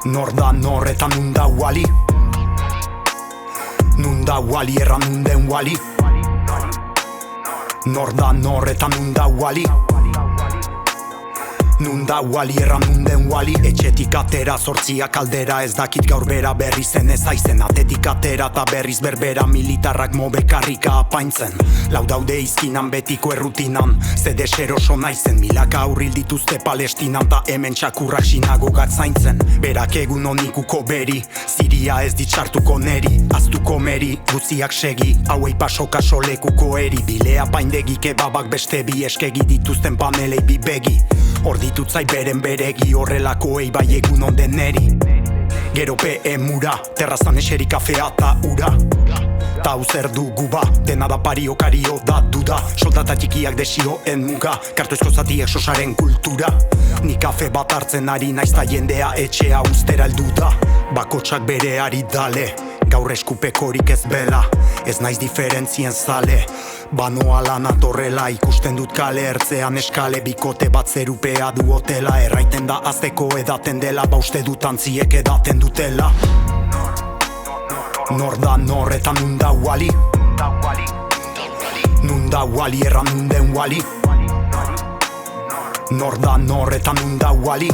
Nor da nor eta nun da Wally. Nun da Wally erra nun den Wally. Nor da nor eta nun da Wally. Nun da Wally erra nun den Wally. Etxetik atera zortziak aldera, ez dakit gaur bera berriz ez naizen. Atetik atera ta berriz berbera, militarrak Maubec karrika apaintzen. Daude izkinan betiko errutinan, ze deseroso naizen. Milaka haur dituzte Palestinan, ta hemen txakurrak sinagogak zaintzen. Berak egun honikuko beri, ziria ez ditxartuko neri. Aztuko meri, guztiak segi, hauei pasoka solekuko eri. Bilea paindegi kebabak beste bi eskegi, dituzten panelei bi begi. Hor ditutzai beren-beregi, horrelakoei bai egun onden neri. Gero PMUra, terrazan eseri kafea ta ura. Ta hau zer dugu ba, dena da pario kario da duda. Soldata txikiak desioen muga, kartoizko zatiek sosaren kultura. Ni kafe bat hartzen ari naiz ta jendea etxea ustera heldu da. Bakotsak bere ari dale, gaur eskupekorik ez bela. Ez naiz diferentzien zale, banoa lan atorrela. Ikusten dut kale ertzean eskale, bikote bat zerupea du hotela. Erraiten da azteko edaten dela, ba uste dut antziek edaten dutela. Nor da nor eta nun da Wally. Nun da Wally erra nun den Wally. Nor da nor eta nun da Wally.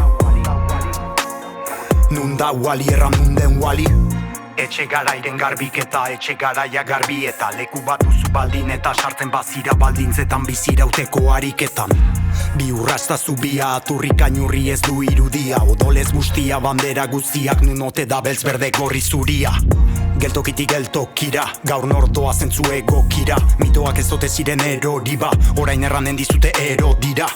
Nun da Wally erra nun den Wally. Etxe garairen garbiketa, etxe garaia garbi eta leku bat duzu baldin eta sartzen bazira baldintzetan bizirauteko ariketan. Bi urrasta zubia, aturrik ainurri ez du irudia. Odolez guztia, bandera guztiak, nun ote da beltz berde gorri zuria. Geltokitik geltokira, gaur nordoa zentzu egokira. Mitoak ez dote ziren eroriba, orain erranen dizute ero dira.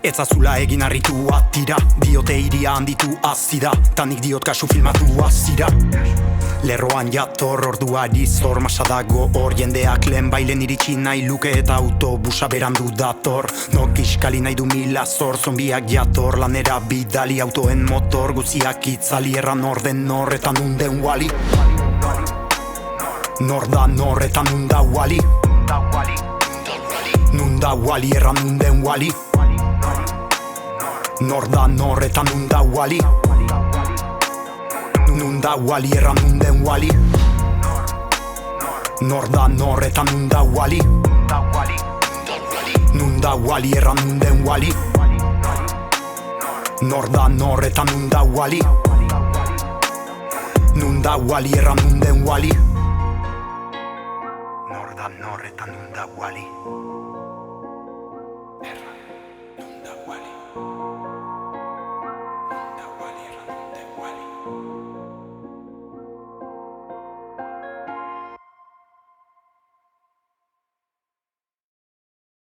Etzazula egin harritu atira, diote iria handitu azida, tanik diot kasu filmatu azira. Lerroan jator orduari zor, masa dago hor jendeak lehen bailen iritsi nahi luke eta autobusa berandu dator. Nok iskali nahi du mila zor, zombiak jator, lanera bidali autoen motor, guziak itzali erra nor den nor eta nun den Wally. Nor da nor eta nun da Wally. Nun da Wally erra nun den Wally. Nor da nor eta nun da Wally. Nun da Wally erra nun den Wally. Nor da nor eta nun da Wally. Nun da Wally erra nun den Wally. Nor da nor eta nun da Wally. Nun da Wally erra nun den Wally. Nor da nor eta nun da Wally.